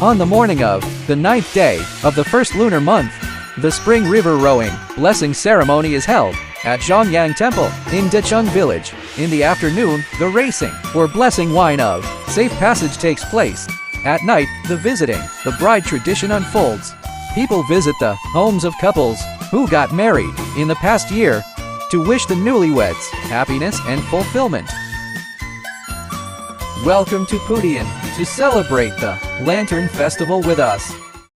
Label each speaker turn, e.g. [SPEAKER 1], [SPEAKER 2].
[SPEAKER 1] On the morning of the 9th day of the first lunar month, the spring river rowing blessing ceremony is held at Zhongyang Temple in Decheng Village. In the afternoon, the racing or blessing wine of safe passage takes place. At night, the visiting the bride tradition unfolds. People visit the homes of couples who got married in the past year to wish the newlyweds happiness and fulfillment. Welcome to Putian to celebrate the Lantern Festival with us.